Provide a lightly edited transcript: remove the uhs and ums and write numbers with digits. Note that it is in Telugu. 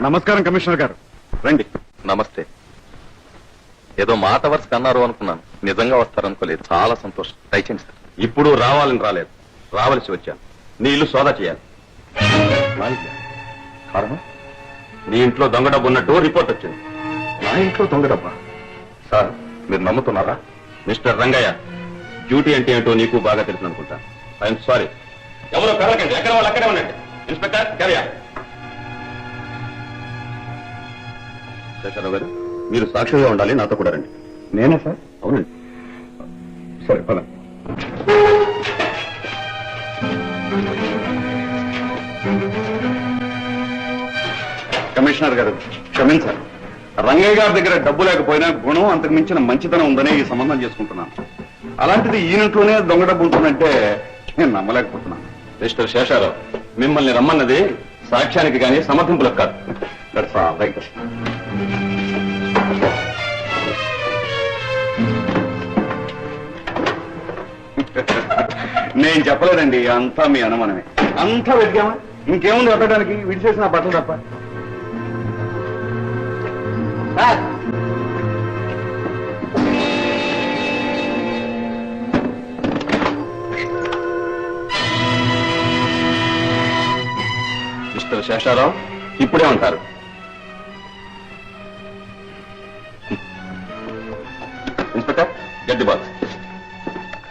నమస్కారం కమిషనర్ గారు, రండి. నమస్తే. ఏదో మాట వరుస అన్నారు అనుకున్నాను, నిజంగా వస్తారనుకోలేదు. చాలా సంతోషం. దయచేయండి సార్. ఇప్పుడు రావాలని రాలేదు, రావాల్సి వచ్చాను. నీ ఇల్లు సోదా చేయాలి. కారణం? నీ ఇంట్లో దొంగ డబ్బు ఉన్నట్టు రిపోర్ట్ వచ్చింది. నా ఇంట్లో దొంగ డబ్బా? సార్, మీరు నమ్ముతున్నారా? మిస్టర్ రంగయ్య, డ్యూటీ అంటే ఏంటో నీకు బాగా తెలుసు అనుకుంటాను. I'm sorry. ఎవరో కదలకండి, ఎక్కడ వాళ్ళు అక్కడే ఉండండి. ఇన్స్పెక్టర్ కరియా. శేషారావు గారు, మీరు సాక్షిగా ఉండాలి, నాతో కూడా రండి. నేనే సార్? అవునండి. సరే పద. కమిషనర్ గారు క్షమించాలి. రంగయ్య గారి దగ్గర డబ్బు లేకపోయినా గుణం అంతకు మించిన మంచితనం ఉందనే ఈ సంబంధం చేసుకుంటున్నాను. అలాంటిది ఈయనట్లోనే దొంగ డబ్బు ఉంటుందంటే నేను నమ్మలేకపోతున్నాను. మిస్టర్ శేషారావు, మిమ్మల్ని రమ్మన్నది సాక్ష్యానికి కానీ సమర్థింపులకు కాదు. That's all right. నేను చెప్పలేదండి, అంతా మీ అనుమానమే. అంతా వెతికామా? ఇంకేముంది వెతకడానికి? విడిచేసిన బట్టలు తప్ప. మిస్టర్ శేషారావు, ఇప్పుడే ఉంటారు. Inspector, get the box.